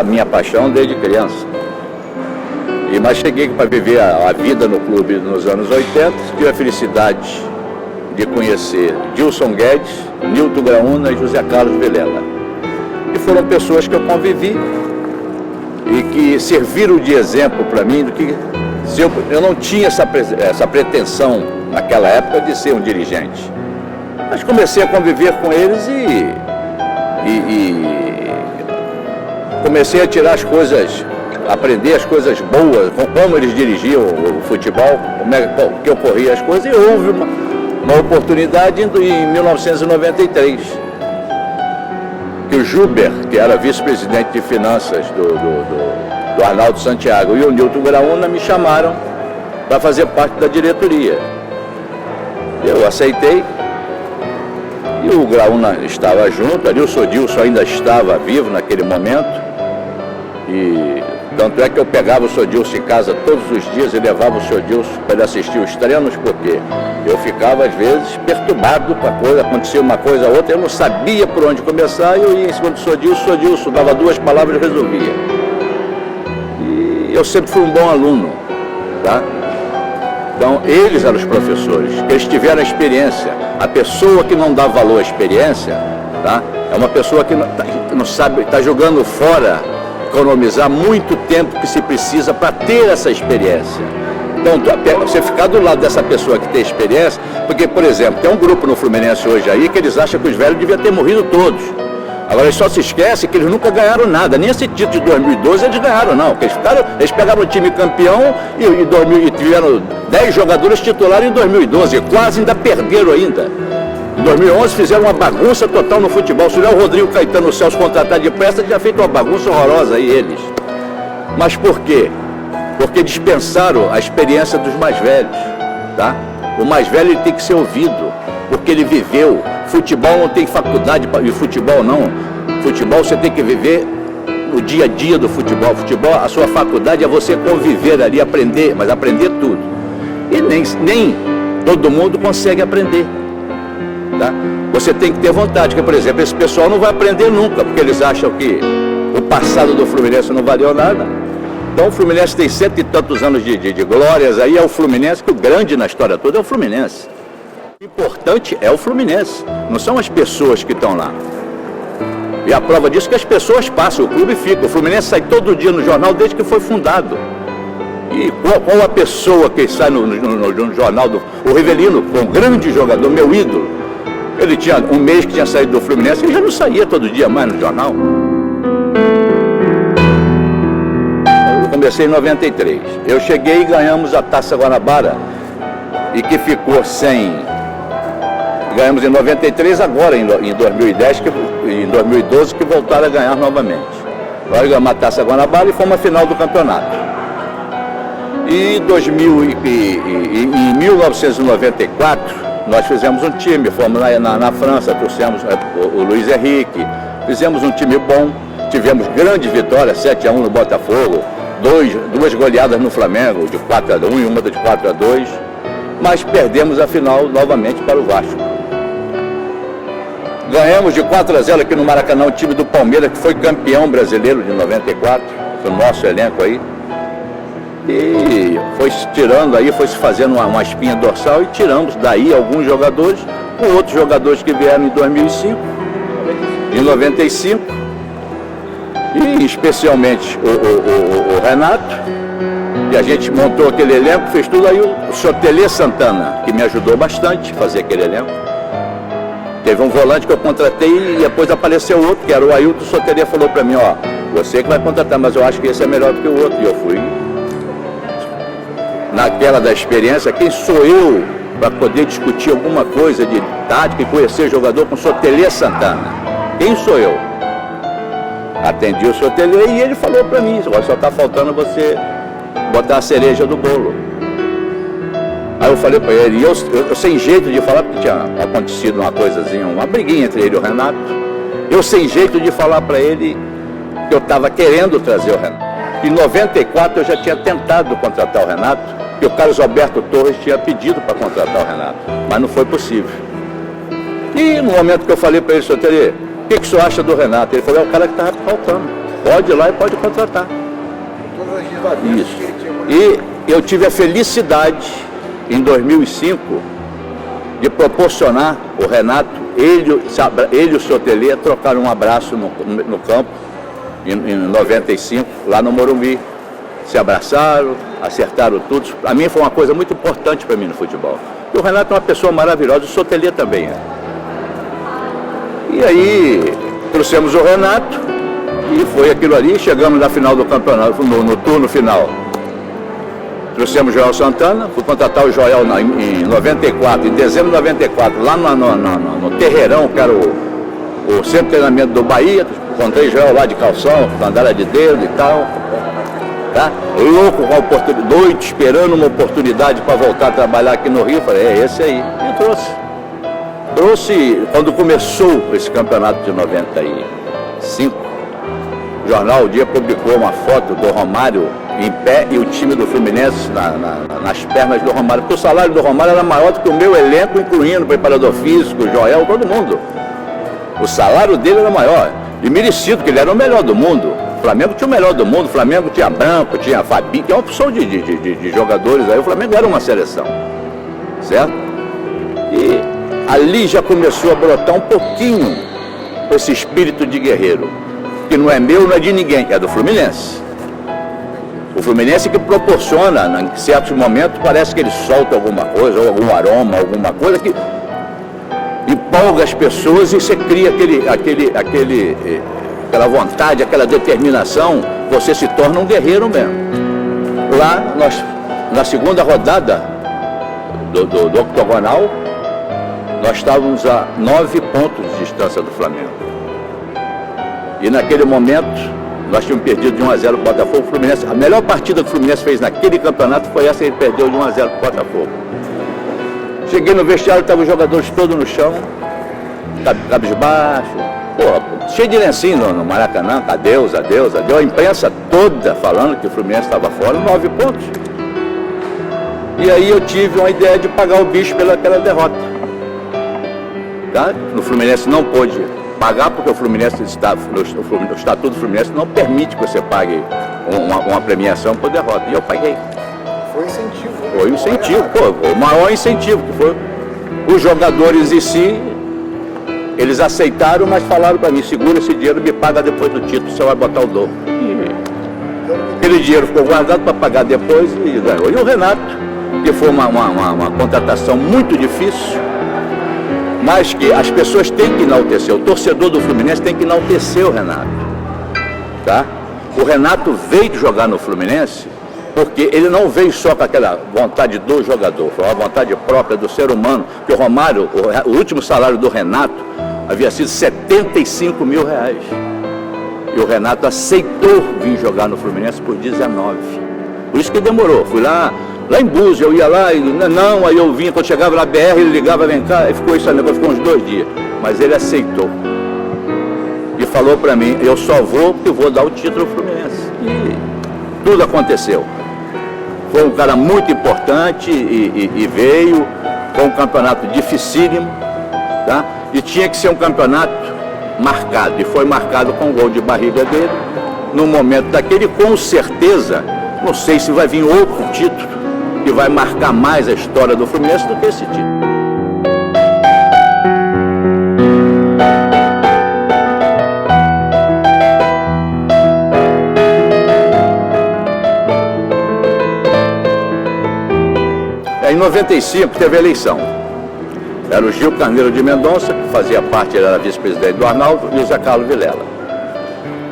a minha paixão desde criança. Mas cheguei para viver a vida no clube nos anos 80, tive a felicidade de conhecer Dilson Guedes, Nilton Graúna e José Carlos Vilela. E foram pessoas que eu convivi e que serviram de exemplo para mim do que eu não tinha essa pretensão naquela época de ser um dirigente. Mas comecei a conviver com eles e comecei a tirar as coisas, aprender as coisas boas, como eles dirigiam o futebol, como que ocorriam as coisas, e houve uma oportunidade em 1993, que o Juber, que era vice-presidente de finanças do Arnaldo Santiago, e o Nilton Graúna me chamaram para fazer parte da diretoria. Eu aceitei, e o Graúna estava junto, ali o Sodilson ainda estava vivo naquele momento, e tanto é que eu pegava o Sodilson em casa todos os dias e levava o Sodilson para ele assistir os treinos, porque eu ficava às vezes perturbado com a coisa, acontecia uma coisa ou outra, eu não sabia por onde começar, e eu ia em cima do Sodilson, dava duas palavras e resolvia. E eu sempre fui um bom aluno, tá? Então, eles eram os professores, que eles tiveram a experiência. A pessoa que não dá valor à experiência, tá? É uma pessoa que não sabe, está jogando fora, economizar muito tempo que se precisa para ter essa experiência. Então, você ficar do lado dessa pessoa que tem experiência, porque, por exemplo, tem um grupo no Fluminense hoje aí que eles acham que os velhos deviam ter morrido todos. Agora, eles só se esquecem que eles nunca ganharam nada, nem esse título de 2012 eles ganharam, não. Eles pegaram o time campeão e tiveram 10 jogadores titulares em 2012, e quase ainda perderam ainda. Em 2011 fizeram uma bagunça total no futebol. Se o Rodrigo Caetano no Celso contratar de pressa, tinha feito uma bagunça horrorosa aí eles. Mas por quê? Porque dispensaram a experiência dos mais velhos, tá? O mais velho ele tem que ser ouvido, porque ele viveu. Futebol não tem faculdade, e futebol não. Futebol você tem que viver o dia a dia do futebol. Futebol, a sua faculdade é você conviver ali, aprender, mas aprender tudo. E nem todo mundo consegue aprender. Tá? Você tem que ter vontade, porque, por exemplo, esse pessoal não vai aprender nunca, porque eles acham que o passado do Fluminense não valeu nada. Então o Fluminense tem 100 e tantos anos de glórias, aí é o Fluminense, que o grande na história toda é o Fluminense. O importante é o Fluminense, não são as pessoas que estão lá. E a prova disso é que as pessoas passam, o clube fica. O Fluminense sai todo dia no jornal desde que foi fundado. E qual a pessoa que sai no jornal, o Rivelino, um grande jogador, meu ídolo. Ele tinha um mês que tinha saído do Fluminense e já não saía todo dia mais no jornal. Eu comecei em 93. Eu cheguei e ganhamos a Taça Guanabara, e que ficou sem... Ganhamos em 93, agora em 2010, em 2012, que voltaram a ganhar novamente. Nós ganhamos a Taça Guanabara e fomos à final do campeonato. E em 1994, nós fizemos um time, fomos na França, trouxemos o Luiz Henrique, fizemos um time bom, tivemos grandes vitórias, 7-1 no Botafogo, duas goleadas no Flamengo, de 4-1 e uma de 4-2, mas perdemos a final novamente para o Vasco. Ganhamos de 4-0 aqui no Maracanã o time do Palmeiras, que foi campeão brasileiro de 94, o nosso elenco aí. E foi se tirando aí, foi se fazendo uma espinha dorsal, e tiramos daí alguns jogadores, com outros jogadores que vieram em 2005, em 95, e especialmente o Renato, e a gente montou aquele elenco, fez tudo aí, o Sotelê Santana, que me ajudou bastante a fazer aquele elenco. Teve um volante que eu contratei e depois apareceu outro, que era o Ailton. O Sotelê falou para mim, ó, você que vai contratar, mas eu acho que esse é melhor do que o outro. E eu fui naquela da experiência, quem sou eu para poder discutir alguma coisa de tática e conhecer jogador com o Sotelê Santana? Quem sou eu? Atendi o Sotelê e ele falou para mim, só está faltando você botar a cereja do bolo. Aí eu falei para ele, e eu sem jeito de falar, porque tinha acontecido uma coisazinha, uma briguinha entre ele e o Renato, eu sem jeito de falar para ele que eu estava querendo trazer o Renato. Em 94 eu já tinha tentado contratar o Renato, porque o Carlos Alberto Torres tinha pedido para contratar o Renato, mas não foi possível. E no momento que eu falei para ele, Sotelê, o que o senhor acha do Renato? Ele falou, é o cara que estava faltando. pode ir lá e pode contratar. Todas as desavenças Isso. que ele tinha. E eu tive a felicidade, em 2005, de proporcionar o Renato, ele e o Sotelier trocaram um abraço no campo, em 95, lá no Morumbi. Se abraçaram, acertaram tudo. Para mim foi uma coisa muito importante para mim no futebol. E o Renato é uma pessoa maravilhosa, o Sotelier também é. E aí trouxemos o Renato e foi aquilo ali, chegamos na final do campeonato, no turno final. Trouxemos o Joel Santana, fui contratar o Joel em 94, em dezembro de 94, lá no Terreirão, que era o centro de treinamento do Bahia. Encontrei o Joel lá de calção, sandália de dedo e tal. Tá? Louco com a oportunidade, doido, esperando uma oportunidade para voltar a trabalhar aqui no Rio. Falei, é esse aí. E trouxe quando começou esse campeonato de 95, o jornal O Dia publicou uma foto do Romário em pé e o time do Fluminense nas pernas do Romário, porque o salário do Romário era maior do que o meu elenco, incluindo o preparador físico, o Joel, todo mundo. O salário dele era maior, e merecido, porque ele era o melhor do mundo. O Flamengo tinha o melhor do mundo, o Flamengo tinha Branco, tinha Fabinho, tinha uma opção de jogadores aí, o Flamengo era uma seleção, certo? E ali já começou a brotar um pouquinho esse espírito de guerreiro, que não é meu, não é de ninguém, é do Fluminense. O Fluminense que proporciona, em certos momentos, parece que ele solta alguma coisa, ou algum aroma, alguma coisa que empolga as pessoas e você cria aquela vontade, aquela determinação, você se torna um guerreiro mesmo. Lá, na segunda rodada do octogonal, nós estávamos a 9 pontos de distância do Flamengo. E naquele momento, nós tínhamos perdido de 1-0 para o Botafogo. Fluminense, a melhor partida que o Fluminense fez naquele campeonato foi essa, ele perdeu de 1-0 para o Botafogo. Cheguei no vestiário, estavam os jogadores todos no chão, cabisbaixo, cheio de lencinho no Maracanã, adeus, adeus, adeus. A imprensa toda falando que o Fluminense estava fora, 9 pontos. E aí eu tive uma ideia de pagar o bicho pelaquela derrota. Tá? No Fluminense não pôde pagar, porque o Fluminense o Estatuto do Fluminense não permite que você pague uma premiação por derrota. E eu paguei. Foi incentivo. Foi um incentivo, o maior incentivo, que foi os jogadores em si, eles aceitaram, mas falaram para mim, segura esse dinheiro, me paga depois do título, você vai botar o dobro. Aquele dinheiro ficou guardado para pagar depois e ganhou. E o Renato, que foi uma contratação muito difícil, mas que as pessoas têm que enaltecer, o torcedor do Fluminense tem que enaltecer o Renato. Tá? O Renato veio jogar no Fluminense porque ele não veio só com aquela vontade do jogador, foi uma vontade própria do ser humano, que o Romário, o último salário do Renato havia sido R$75 mil. E o Renato aceitou vir jogar no Fluminense por 19. Por isso que demorou, fui lá em Búzios, eu ia lá, e não, aí eu vinha, quando chegava na BR, ele ligava, vem cá, e ficou isso aí, ficou uns 2 dias. Mas ele aceitou. E falou para mim, eu só vou porque vou dar o título ao Fluminense. E tudo aconteceu. Foi um cara muito importante e veio, foi um campeonato dificílimo, tá? E tinha que ser um campeonato marcado, e foi marcado com o gol de barriga dele, no momento daquele, com certeza, não sei se vai vir outro título, que vai marcar mais a história do Fluminense do que esse título. Em 95 teve a eleição. Era o Gil Carneiro de Mendonça, que fazia parte, ele era vice-presidente do Arnaldo, e o Zé Carlos Vilela.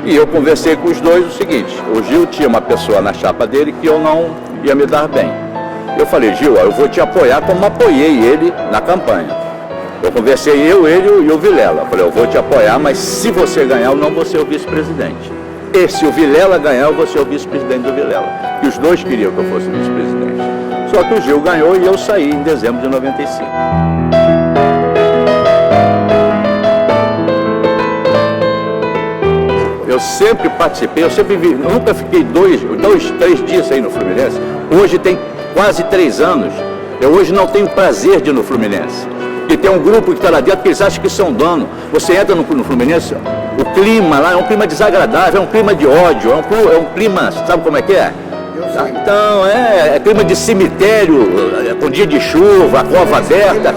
E eu conversei com os dois o seguinte, o Gil tinha uma pessoa na chapa dele que eu não ia me dar bem. Eu falei, Gil, eu vou te apoiar como apoiei ele na campanha. Eu conversei ele e o Vilela. Eu falei, eu vou te apoiar, mas se você ganhar, eu não vou ser o vice-presidente. E se o Vilela ganhar, eu vou ser o vice-presidente do Vilela. E os dois queriam que eu fosse vice-presidente. Só que o Gil ganhou e eu saí em dezembro de 95. Eu sempre participei, nunca fiquei 3 dias aí no Fluminense. Hoje tem quase 3 anos. Eu hoje não tenho prazer de ir no Fluminense. Porque tem um grupo que está lá dentro que eles acham que são dono. Você entra no Fluminense, O clima lá é um clima desagradável, é um clima de ódio, é um clima, sabe como é que é? Então, é clima de cemitério, com dia de chuva, cova aberta.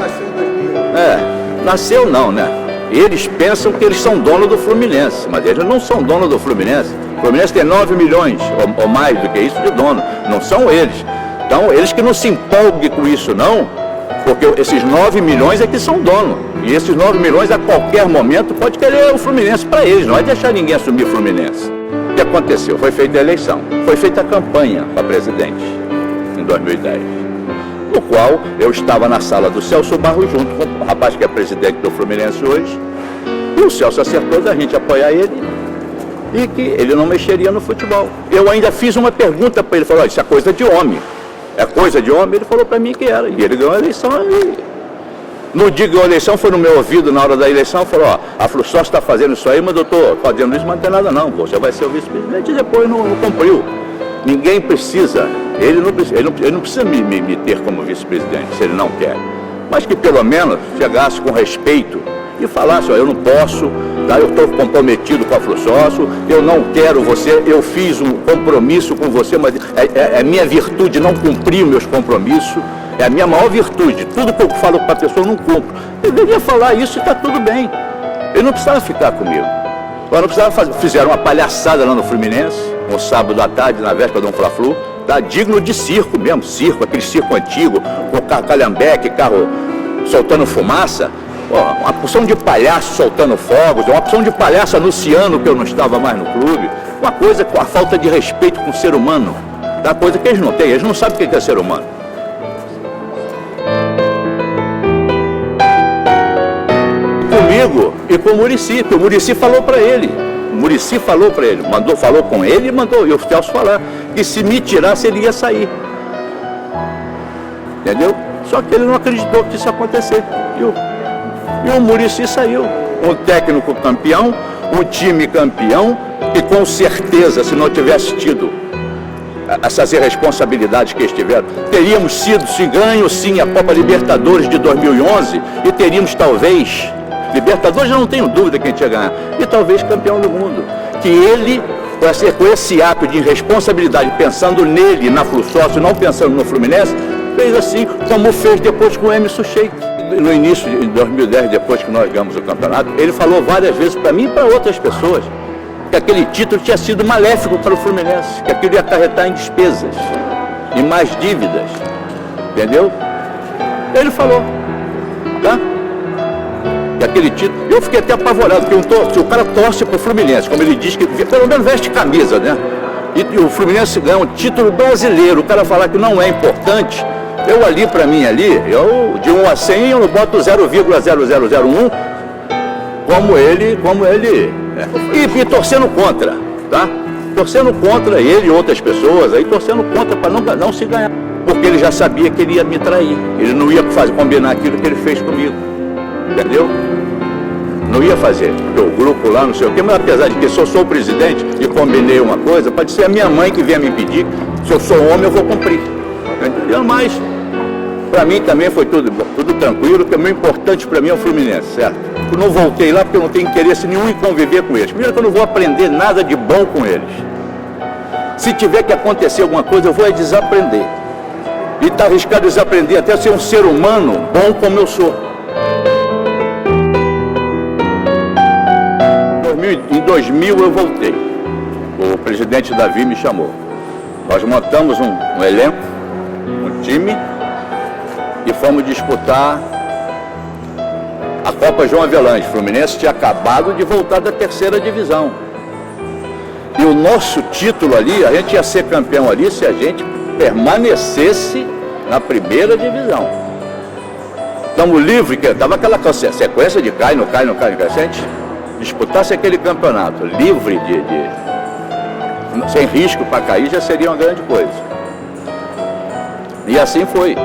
Nasceu não, né? Eles pensam que eles são donos do Fluminense, mas eles não são donos do Fluminense. O Fluminense tem 9 milhões ou mais do que isso de dono, não são eles. Então, eles que não se empolguem com isso não, porque esses 9 milhões é que são donos. E esses 9 milhões a qualquer momento pode querer o Fluminense para eles, não vai deixar ninguém assumir o Fluminense. O que aconteceu? Foi feita a eleição, foi feita a campanha para presidente em 2010. No qual eu estava na sala do Celso Barros junto com o rapaz que é presidente do Fluminense hoje, e o Celso acertou da gente apoiar ele e que ele não mexeria no futebol. Eu ainda fiz uma pergunta para ele, falou, isso é coisa de homem. É coisa de homem? Ele falou para mim que era, e ele ganhou a eleição. No dia que ganhou a eleição, foi no meu ouvido na hora da eleição, falou, ó, a Flusócio está fazendo isso aí, mas eu estou fazendo isso, mas não tem nada não, você vai ser o vice-presidente, e depois não cumpriu. Ninguém precisa, ele não precisa me ter como vice-presidente, se ele não quer. Mas que pelo menos chegasse com respeito e falasse, ó, eu não posso, tá? Eu estou comprometido com a Flusócio, eu não quero você, eu fiz um compromisso com você, mas é minha virtude não cumprir meus compromissos, é a minha maior virtude. Tudo que eu falo para a pessoa eu não cumpro. Eu deveria falar isso e está tudo bem. Ele não precisava ficar comigo. Agora não precisava fazer. Fizeram uma palhaçada lá no Fluminense, no sábado à tarde, na véspera do Fla-Flu, tá? Digno de circo mesmo, circo, aquele circo antigo, com calhambeque, carro soltando fumaça. Pô, uma porção de palhaço soltando fogos, uma porção de palhaço anunciando que eu não estava mais no clube. Uma coisa com a falta de respeito com o ser humano. Tá? Coisa que eles não têm, eles não sabem o que é ser humano. Comigo e com o Muricy, que o Muricy falou para ele. O Muricy falou para ele, falou com ele e mandou o Celso falar que se me tirasse ele ia sair. Entendeu? Só que ele não acreditou que isso ia acontecer. E o Muricy saiu. Um técnico campeão, um time campeão, e com certeza, se não tivesse tido essas irresponsabilidades que eles tiveram, teríamos sido, se ganho sim, a Copa Libertadores de 2011 e teríamos talvez, Libertadores eu não tenho dúvida que a gente ia ganhar, e talvez campeão do mundo. Que ele, com esse ato de irresponsabilidade, pensando nele, na Flusócio, não pensando no Fluminense, fez assim, como fez depois com o Emerson Sheik. No início de 2010, depois que nós ganhamos o campeonato, ele falou várias vezes para mim e para outras pessoas que aquele título tinha sido maléfico para o Fluminense, que aquilo ia acarretar em despesas e mais dívidas, entendeu? Ele falou, tá? Que aquele título, eu fiquei até apavorado, porque o cara torce para o Fluminense, como ele diz, que pelo menos veste camisa, né? E o Fluminense ganha um título brasileiro, o cara falar que não é importante, eu ali, para mim ali, eu de 1 a 100 eu não boto 0,0001 como ele e torcendo contra, tá? Torcendo contra ele e outras pessoas, aí torcendo contra para não se ganhar, porque ele já sabia que ele ia me trair, ele não ia combinar aquilo que ele fez comigo, entendeu? Não ia fazer, porque o grupo lá, não sei o quê, mas apesar de que se eu sou o presidente e combinei uma coisa, pode ser a minha mãe que venha me pedir, se eu sou homem eu vou cumprir, entendeu? Mas para mim também foi tudo tranquilo, porque o mais importante para mim é o Fluminense, certo? Eu não voltei lá porque eu não tenho interesse nenhum em conviver com eles. Primeiro que eu não vou aprender nada de bom com eles. Se tiver que acontecer alguma coisa, eu vou desaprender. E está arriscado desaprender até ser um ser humano bom como eu sou. Em 2000 eu voltei. O presidente Davi me chamou. Nós montamos um elenco, um time, e fomos disputar a Copa João Avelange. O Fluminense tinha acabado de voltar da 3ª divisão. E o nosso título ali, a gente ia ser campeão ali se a gente permanecesse na 1ª divisão. Estamos livres, que estava aquela sequência de cai, não cai. Se a gente disputasse aquele campeonato livre sem risco para cair, já seria uma grande coisa. E assim foi.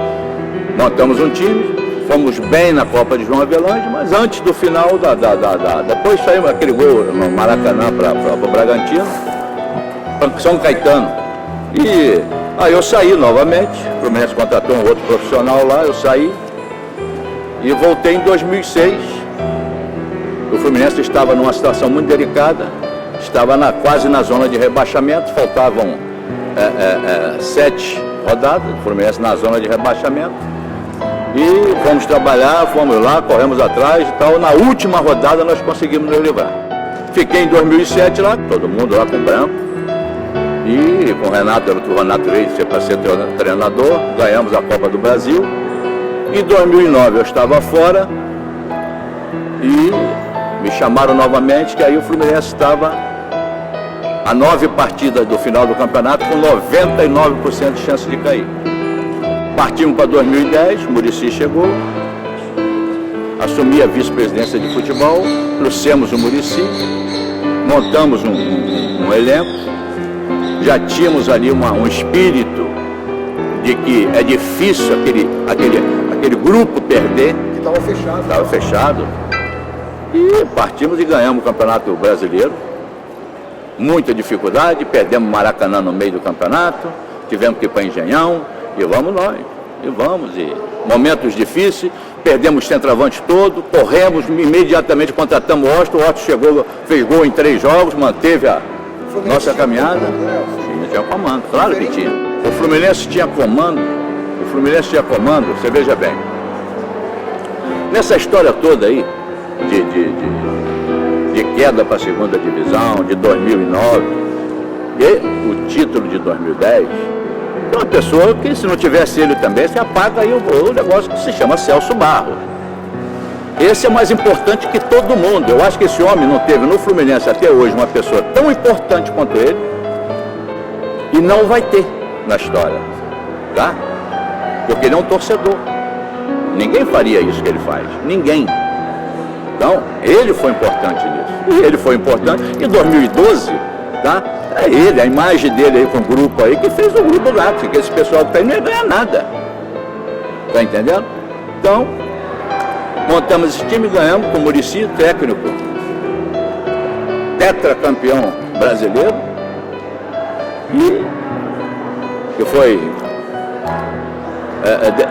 Montamos um time, fomos bem na Copa de João Avelange, mas antes do final depois saímos aquele gol no Maracanã para o Bragantino, para São Caetano. E aí eu saí novamente, o Fluminense contratou um outro profissional lá, eu saí e voltei em 2006 O Fluminense estava numa situação muito delicada, estava quase na zona de rebaixamento, faltavam 7 rodadas, o Fluminense na zona de rebaixamento. E fomos trabalhar, fomos lá, corremos atrás e tal. Na última rodada nós conseguimos nos livrar. Fiquei em 2007 lá, todo mundo lá com o branco. E com o Renato veio para ser treinador, ganhamos a Copa do Brasil. Em 2009 eu estava fora e me chamaram novamente, que aí o Fluminense estava a 9 partidas do final do campeonato com 99% de chance de cair. Partimos para 2010, o Muricy chegou, assumi a vice-presidência de futebol, trouxemos o Muricy, montamos um elenco, já tínhamos ali um espírito de que é difícil aquele grupo perder. Que estava fechado. Estava fechado. E partimos e ganhamos o Campeonato Brasileiro. Muita dificuldade, perdemos o Maracanã no meio do campeonato, tivemos que ir para Engenhão, e vamos nós, e momentos difíceis, perdemos o centroavante todo, corremos, imediatamente contratamos o Otto chegou, fez gol em 3 jogos, manteve a nossa caminhada. Tinha comando, claro que tinha. O Fluminense tinha comando, você veja bem. Nessa história toda aí, de queda para a segunda divisão, de 2009, e o título de 2010, é uma pessoa que, se não tivesse ele também, se apaga aí o negócio que se chama Celso Barros. Esse é mais importante que todo mundo. Eu acho que esse homem não teve no Fluminense até hoje uma pessoa tão importante quanto ele, e não vai ter na história, tá? Porque ele é um torcedor. Ninguém faria isso que ele faz, ninguém. Então, ele foi importante nisso. E ele foi importante. Em 2012, tá? É ele, a imagem dele aí com o grupo aí, que fez o grupo lá, porque esse pessoal que tá aí não ia ganhar nada. Tá entendendo? Então, montamos esse time, ganhamos com o Muricy, técnico, tetracampeão brasileiro, e que foi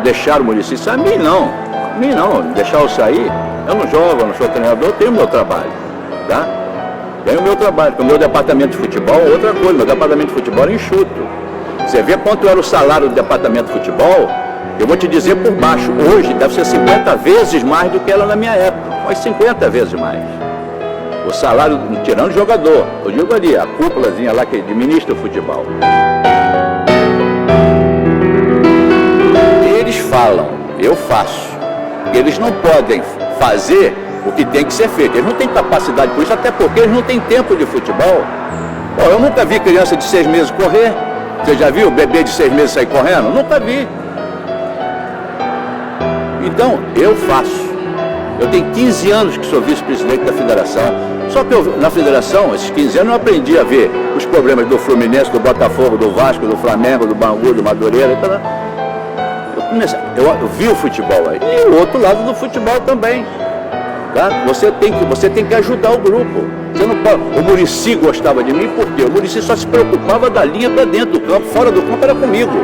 deixar o Muricy sair. A mim não, deixar eu sair. Eu não jogo, eu não sou treinador, eu tenho o meu trabalho, tá? Tenho o meu trabalho, porque o meu departamento de futebol é outra coisa, meu departamento de futebol é enxuto. Você vê quanto era o salário do departamento de futebol, eu vou te dizer por baixo, hoje deve ser 50 vezes mais do que era na minha época, mas 50 vezes mais. O salário, tirando o jogador, eu digo ali, a cúpulazinha lá que administra o futebol. Eles falam, eu faço, eles não podem fazer o que tem que ser feito. Eles não têm capacidade por isso, até porque eles não têm tempo de futebol. Pô, eu nunca vi criança de 6 meses correr. Você já viu bebê de 6 meses sair correndo? Nunca vi. Então, eu faço. Eu tenho 15 anos que sou vice-presidente da federação. Só que na federação, esses 15 anos, eu aprendi a ver os problemas do Fluminense, do Botafogo, do Vasco, do Flamengo, do Bangu, do Madureira, etc. Eu vi o futebol aí. E o outro lado do futebol também. Tá? Você tem que ajudar o grupo. Você não pode. O Muricy gostava de mim, por quê? O Muricy só se preocupava da linha para dentro do campo, fora do campo era comigo.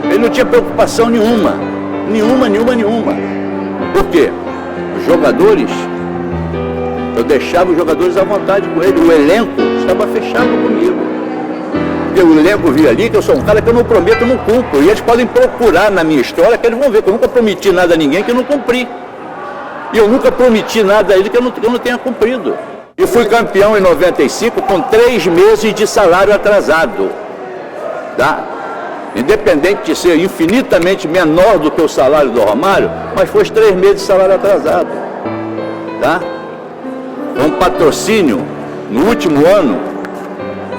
Ele não tinha preocupação nenhuma. Nenhuma. Por quê? Os jogadores, eu deixava os jogadores à vontade com ele. O elenco estava fechado comigo. Porque o elenco via ali que eu sou um cara que eu não prometo, eu não cumpro. E eles podem procurar na minha história que eles vão ver que eu nunca prometi nada a ninguém que eu não cumpri. E eu nunca prometi nada a ele que eu não tenha cumprido. E fui campeão em 95 com 3 meses de salário atrasado. Tá? Independente de ser infinitamente menor do que o salário do Romário, mas foi 3 meses de salário atrasado. Tá? Um patrocínio no último ano,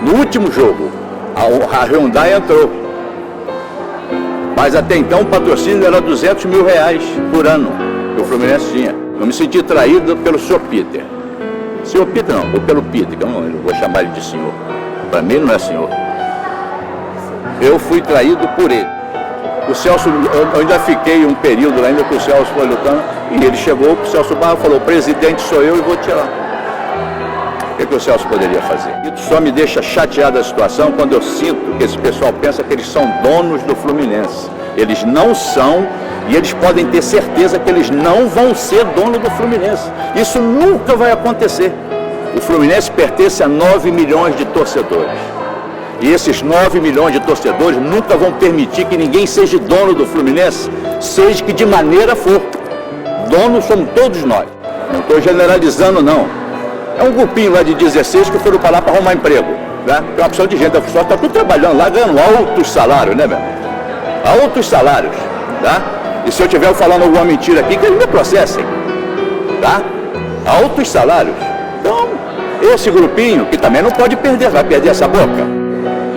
no último jogo, a Hyundai entrou. Mas até então o patrocínio era R$200 mil por ano que o Fluminense tinha. Eu me senti traído pelo senhor Peter. Senhor Peter não, ou pelo Peter, que eu não vou chamar ele de senhor. Para mim ele não é senhor. Eu fui traído por ele. O Celso, eu ainda fiquei um período ainda que o Celso foi lutando, e ele chegou, o Celso Barros falou, presidente sou eu e vou tirar. O que o Celso poderia fazer? Isso só me deixa chateado a situação quando eu sinto que esse pessoal pensa que eles são donos do Fluminense. Eles não são, e eles podem ter certeza que eles não vão ser dono do Fluminense. Isso nunca vai acontecer. O Fluminense pertence a 9 milhões de torcedores. E esses 9 milhões de torcedores nunca vão permitir que ninguém seja dono do Fluminense, seja que de maneira for. Donos somos todos nós. Não estou generalizando, não. É um grupinho lá de 16 que foram para lá para arrumar emprego. Né? Tem uma opção de gente, a pessoa está tudo trabalhando lá, ganhando altos salários, né, meu? Altos salários, tá? E se eu estiver falando alguma mentira aqui, que eles me processem, tá? Altos salários. Então, esse grupinho, que também não pode perder, vai perder essa boca.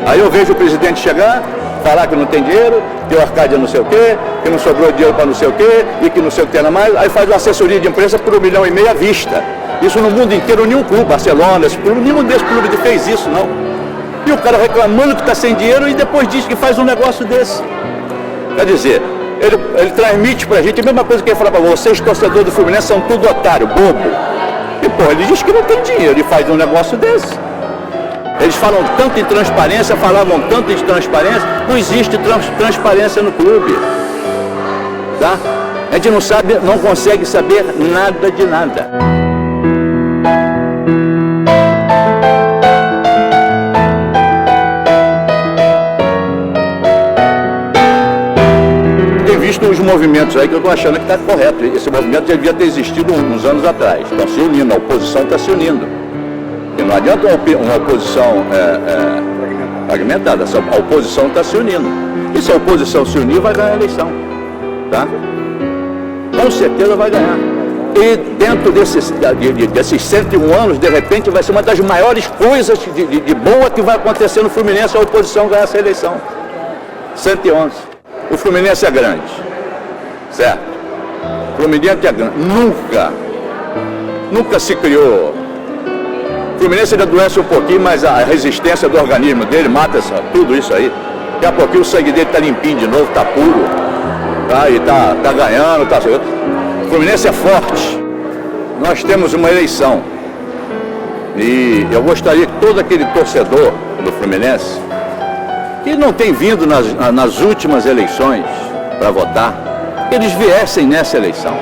Aí eu vejo o presidente chegar, falar que não tem dinheiro, que o Arcádia não sei o quê, que não sobrou dinheiro para não sei o quê, e que não sei o que tem mais, aí faz uma assessoria de imprensa por 1,5 milhão à vista. Isso no mundo inteiro, nenhum clube, Barcelona, nenhum desses clubes fez isso, não. E o cara reclamando que está sem dinheiro e depois diz que faz um negócio desse. Quer dizer, ele transmite para a gente a mesma coisa que ele fala para vocês, torcedores do Fluminense, são tudo otário, bobo. E, pô, ele diz que não tem dinheiro e faz um negócio desse. Eles falam tanto em transparência, falavam tanto em transparência, não existe transparência no clube. Tá? A gente não sabe, não consegue saber nada de nada. Tem visto os movimentos aí que eu estou achando que está correto. Esse movimento já devia ter existido uns anos atrás. Estão se unindo, a oposição está se unindo. E não adianta uma oposição fragmentada, a oposição está se unindo. E se a oposição se unir, vai ganhar a eleição. Tá? Com certeza vai ganhar. E dentro desses 101 anos, de repente, vai ser uma das maiores coisas de boa que vai acontecer no Fluminense, a oposição ganhar essa eleição. 111. O Fluminense é grande. Certo? O Fluminense é grande. Nunca se criou. O Fluminense ele adoece um pouquinho, mas a resistência do organismo dele mata tudo isso aí. Daqui a pouquinho o sangue dele está limpinho de novo, está puro, tá? E tá ganhando, tá. O Fluminense é forte. Nós temos uma eleição. E eu gostaria que todo aquele torcedor do Fluminense, que não tem vindo nas últimas eleições para votar, que eles viessem nessa eleição.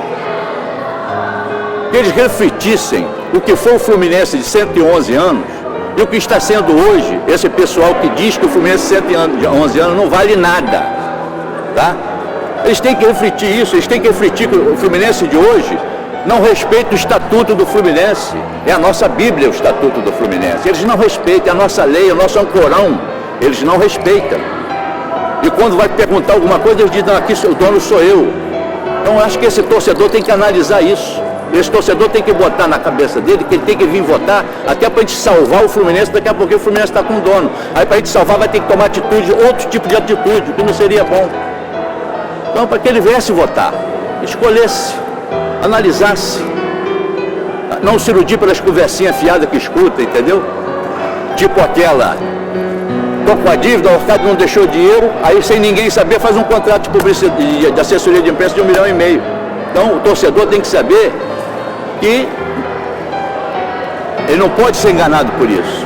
Que eles refletissem o que foi o Fluminense de 111 anos e o que está sendo hoje, esse pessoal que diz que o Fluminense de 111 anos não vale nada, tá? Eles têm que refletir isso, eles têm que refletir que o Fluminense de hoje não respeita o Estatuto do Fluminense, é a nossa Bíblia o Estatuto do Fluminense, eles não respeitam, é a nossa lei, o nosso ancorão, eles não respeitam. E quando vai perguntar alguma coisa, eles dizem, não, aqui o dono sou eu. Então eu acho que esse torcedor tem que analisar isso. Esse torcedor tem que botar na cabeça dele que ele tem que vir votar até para a gente salvar o Fluminense, daqui a pouco o Fluminense está com dono. Aí para a gente salvar vai ter que tomar atitude, outro tipo de atitude, que não seria bom. Então para que ele viesse votar, escolhesse, analisasse, não se iludir pelas conversinhas fiadas que escuta, entendeu? Tipo aquela, tô com a dívida, o Arcádio não deixou dinheiro, aí sem ninguém saber faz um contrato de publicidade, de assessoria de imprensa de 1,5 milhão. Então o torcedor tem que saber que ele não pode ser enganado por isso.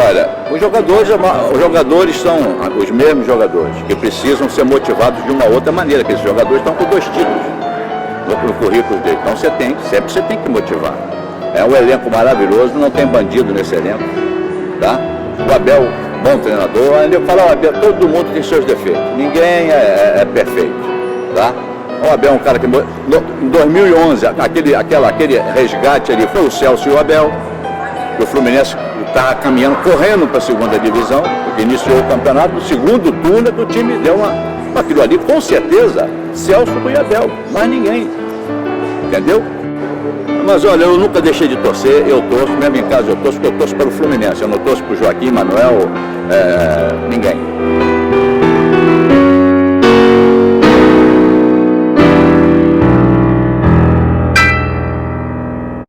Olha, os jogadores são os mesmos jogadores, que precisam ser motivados de uma outra maneira, que esses jogadores estão com 2 títulos no currículo dele. Então sempre você tem que motivar. É um elenco maravilhoso, não tem bandido nesse elenco, tá? O Abel, bom treinador, ainda eu falo, o Abel, todo mundo tem seus defeitos, ninguém é perfeito, tá? O Abel é um cara que, em 2011, aquele resgate ali, foi o Celso e o Abel, que o Fluminense está caminhando, correndo para a 2ª divisão, porque iniciou o campeonato, no segundo turno que o time deu aquilo ali, com certeza, Celso e Abel, mais ninguém, entendeu? Mas olha, eu nunca deixei de torcer, eu torço, mesmo em casa eu torço, porque eu torço pelo Fluminense, eu não torço para o Joaquim, Manuel, ninguém.